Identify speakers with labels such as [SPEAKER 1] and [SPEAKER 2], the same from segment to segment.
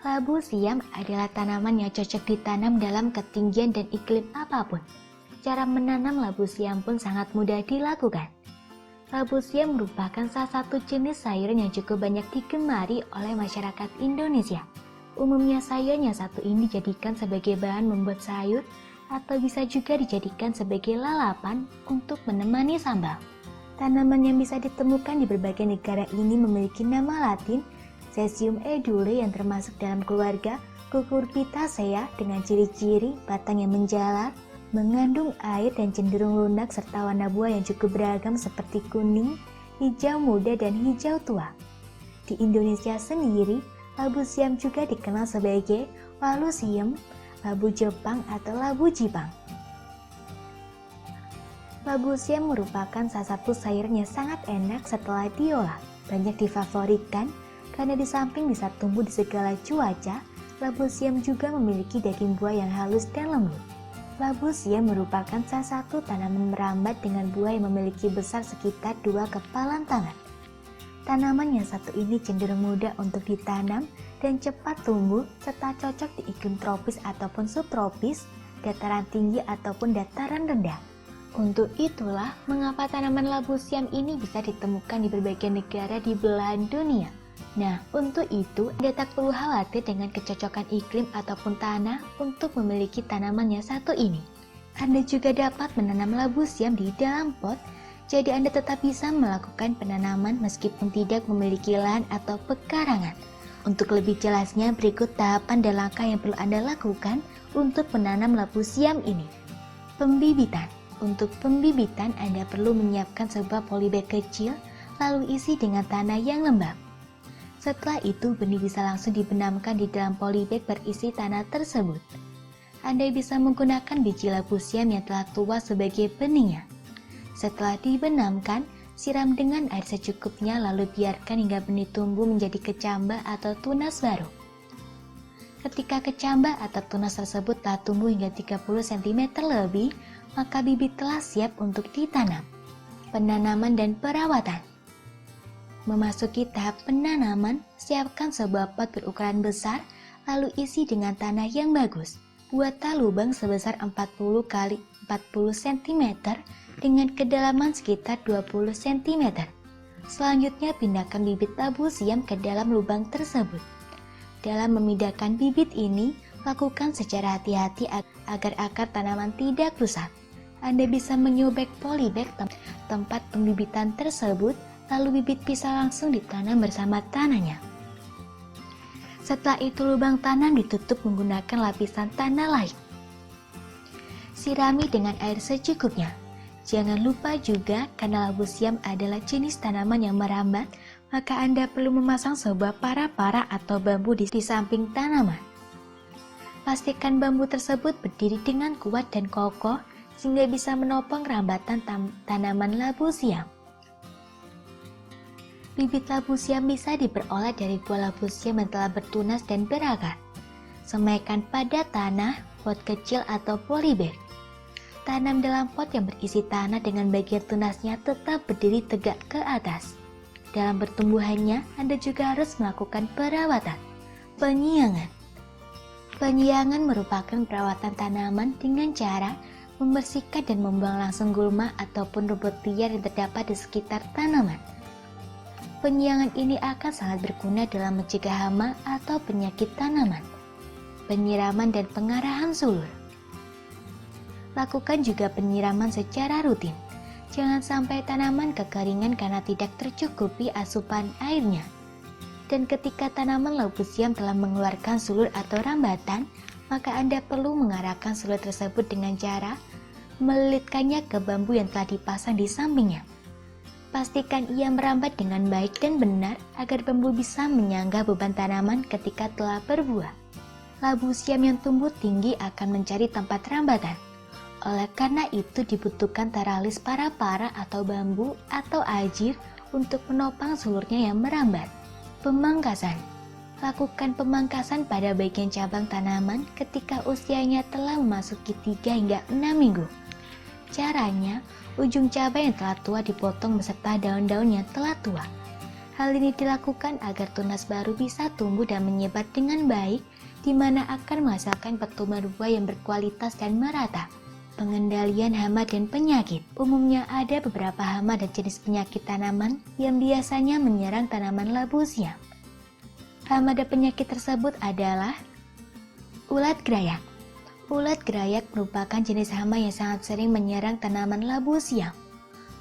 [SPEAKER 1] Labu siam adalah tanaman yang cocok ditanam dalam ketinggian dan iklim apapun. Cara menanam labu siam pun sangat mudah dilakukan. Labu siam merupakan salah satu jenis sayuran yang cukup banyak digemari oleh masyarakat Indonesia. Umumnya sayur yang satu ini dijadikan sebagai bahan membuat sayur atau bisa juga dijadikan sebagai lalapan untuk menemani sambal. Tanaman yang bisa ditemukan di berbagai negara ini memiliki nama latin Sezium edule yang termasuk dalam keluarga Cucurbitaceae dengan ciri-ciri batang yang menjalar, mengandung air dan cenderung lunak serta warna buah yang cukup beragam seperti kuning, hijau muda, dan hijau tua. Di Indonesia sendiri, labu siam juga dikenal sebagai walu siam, labu Jepang atau labu Jipang. Labu siam merupakan salah satu sayurnya sangat enak setelah diolah. Banyak difavoritkan karena di samping bisa tumbuh di segala cuaca, labu siam juga memiliki daging buah yang halus dan lembut. Labu siam merupakan salah satu tanaman merambat dengan buah yang memiliki besar sekitar 2 kepalan tangan. Tanaman yang satu ini cenderung mudah untuk ditanam dan cepat tumbuh serta cocok di iklim tropis ataupun subtropis, dataran tinggi ataupun dataran rendah. Untuk itulah mengapa tanaman labu siam ini bisa ditemukan di berbagai negara di belahan dunia. Nah, untuk itu Anda tak perlu khawatir dengan kecocokan iklim ataupun tanah untuk memiliki tanaman yang satu ini. Anda juga dapat menanam labu siam di dalam pot, jadi Anda tetap bisa melakukan penanaman meskipun tidak memiliki lahan atau pekarangan. Untuk lebih jelasnya, berikut tahapan dan langkah yang perlu Anda lakukan untuk menanam labu siam ini. Pembibitan. Untuk pembibitan, Anda perlu menyiapkan sebuah polybag kecil, lalu isi dengan tanah yang lembab. Setelah itu, benih bisa langsung dibenamkan di dalam polybag berisi tanah tersebut. Anda bisa menggunakan biji labu siam yang telah tua sebagai benihnya. Setelah dibenamkan, siram dengan air secukupnya lalu biarkan hingga benih tumbuh menjadi kecambah atau tunas baru. Ketika kecambah atau tunas tersebut telah tumbuh hingga 30 cm lebih, maka bibit telah siap untuk ditanam. Penanaman dan perawatan. Memasuki tahap penanaman, siapkan sebuah pot berukuran besar, lalu isi dengan tanah yang bagus. Buatlah lubang sebesar 40 x 40 cm dengan kedalaman sekitar 20 cm. Selanjutnya pindahkan bibit labu siam ke dalam lubang tersebut. Dalam memindahkan bibit ini, lakukan secara hati-hati agar akar tanaman tidak rusak. Anda bisa menyobek polybag tempat pembibitan tersebut, lalu bibit bisa langsung ditanam bersama tanahnya. Setelah itu lubang tanam ditutup menggunakan lapisan tanah lain. Sirami dengan air secukupnya. Jangan lupa juga, karena labu siam adalah jenis tanaman yang merambat, maka Anda perlu memasang sebuah para-para atau bambu di samping tanaman. Pastikan bambu tersebut berdiri dengan kuat dan kokoh, sehingga bisa menopang rambatan tanaman labu siam. Bibit labu siam bisa diperoleh dari buah labu siam yang telah bertunas dan berakar. Semaikan pada tanah, pot kecil atau polybag. Tanam dalam pot yang berisi tanah dengan bagian tunasnya tetap berdiri tegak ke atas. Dalam pertumbuhannya, Anda juga harus melakukan perawatan. Penyiangan. Penyiangan merupakan perawatan tanaman dengan cara membersihkan dan membuang langsung gulma ataupun rumput liar yang terdapat di sekitar tanaman. Penyiangan ini akan sangat berguna dalam mencegah hama atau penyakit tanaman. Penyiraman dan pengarahan sulur. Lakukan juga penyiraman secara rutin. Jangan sampai tanaman kekeringan karena tidak tercukupi asupan airnya. Dan ketika tanaman labu siam telah mengeluarkan sulur atau rambatan, maka Anda perlu mengarahkan sulur tersebut dengan cara melilitkannya ke bambu yang telah dipasang di sampingnya. Pastikan ia merambat dengan baik dan benar agar bambu bisa menyangga beban tanaman ketika telah berbuah. Labu siam yang tumbuh tinggi akan mencari tempat rambatan. Oleh karena itu dibutuhkan taralis para-para atau bambu atau ajir untuk menopang sulurnya yang merambat. Pemangkasan. Lakukan pemangkasan pada bagian cabang tanaman ketika usianya telah memasuki 3 hingga 6 minggu. Caranya, ujung cabang yang telah tua dipotong beserta daun-daun yang telah tua. Hal ini dilakukan agar tunas baru bisa tumbuh dan menyebar dengan baik, di mana akan menghasilkan pertumbuhan buah yang berkualitas dan merata. Pengendalian hama dan penyakit. Umumnya ada beberapa hama dan jenis penyakit tanaman yang biasanya menyerang tanaman labu siam. Hama dan penyakit tersebut adalah ulat gerayak. Ulat gerayak merupakan jenis hama yang sangat sering menyerang tanaman labu siam.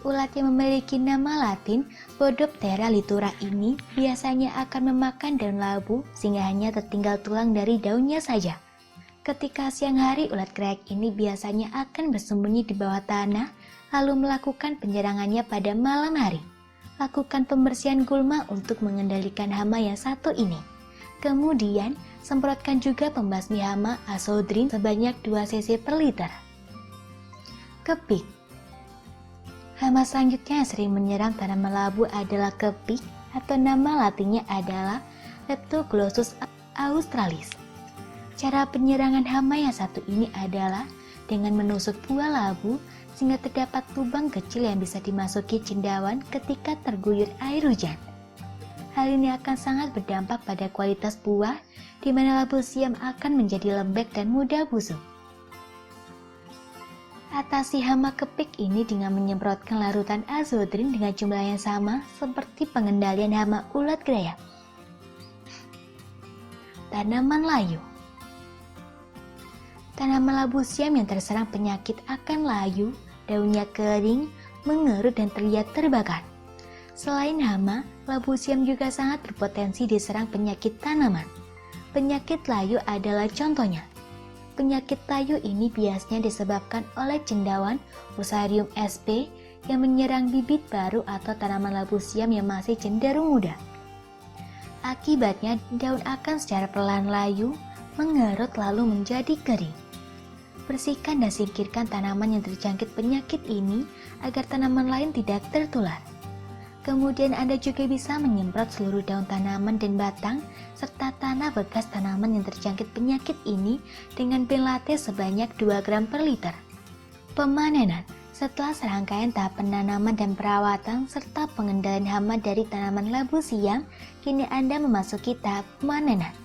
[SPEAKER 1] Ulat yang memiliki nama latin Bodoptera litura ini biasanya akan memakan daun labu sehingga hanya tertinggal tulang dari daunnya saja. Ketika siang hari, ulat gerayak ini biasanya akan bersembunyi di bawah tanah lalu melakukan penyerangannya pada malam hari. Lakukan pembersihan gulma untuk mengendalikan hama yang satu ini. Kemudian, semprotkan juga pembasmi hama Azodrin sebanyak 2 cc per liter. Kepik. Hama selanjutnya yang sering menyerang tanaman labu adalah kepik atau nama latinnya adalah Leptoglossus australis. Cara penyerangan hama yang satu ini adalah dengan menusuk buah labu sehingga terdapat lubang kecil yang bisa dimasuki cendawan ketika terguyur air hujan. Hal ini akan sangat berdampak pada kualitas buah, di mana labu siam akan menjadi lembek dan mudah busuk. Atasi hama kepik ini dengan menyemprotkan larutan azodrin dengan jumlah yang sama seperti pengendalian hama ulat gerayak. Tanaman layu. Tanaman labu siam yang terserang penyakit akan layu, daunnya kering, mengerut dan terlihat terbakar. Selain hama, labu siam juga sangat berpotensi diserang penyakit tanaman. Penyakit layu adalah contohnya. Penyakit layu ini biasanya disebabkan oleh cendawan Fusarium sp yang menyerang bibit baru atau tanaman labu siam yang masih cenderung muda. Akibatnya, daun akan secara perlahan layu, mengerut lalu menjadi kering. Bersihkan dan singkirkan tanaman yang terjangkit penyakit ini agar tanaman lain tidak tertular. Kemudian Anda juga bisa menyemprot seluruh daun tanaman dan batang serta tanah bekas tanaman yang terjangkit penyakit ini dengan penlate sebanyak 2 gram per liter. Pemanenan. Setelah serangkaian tahap penanaman dan perawatan serta pengendalian hama dari tanaman labu siam, kini Anda memasuki tahap pemanenan.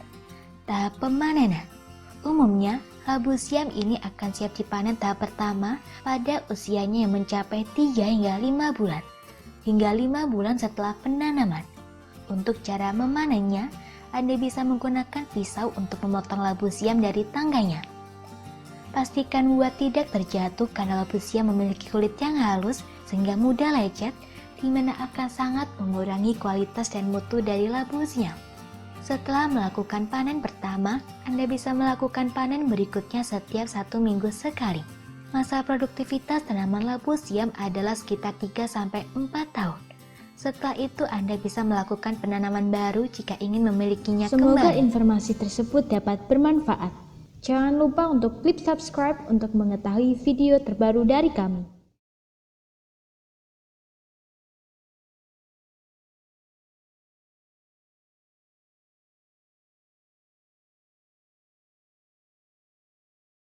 [SPEAKER 1] Tahap pemanenan. Umumnya, labu siam ini akan siap dipanen tahap pertama pada usianya yang mencapai 3 hingga 5 bulan. Hingga 5 bulan setelah penanaman. Untuk cara memanennya, Anda bisa menggunakan pisau untuk memotong labu siam dari tangganya. Pastikan buah tidak terjatuh karena labu siam memiliki kulit yang halus sehingga mudah lecet, di mana akan sangat mengurangi kualitas dan mutu dari labu siam. Setelah melakukan panen pertama, Anda bisa melakukan panen berikutnya setiap 1 minggu sekali. Masa produktivitas tanaman labu siam adalah sekitar 3-4 tahun. Setelah itu Anda bisa melakukan penanaman baru jika ingin memilikinya kembali.
[SPEAKER 2] Semoga informasi tersebut dapat bermanfaat. Jangan lupa untuk klik subscribe untuk mengetahui video terbaru dari kami.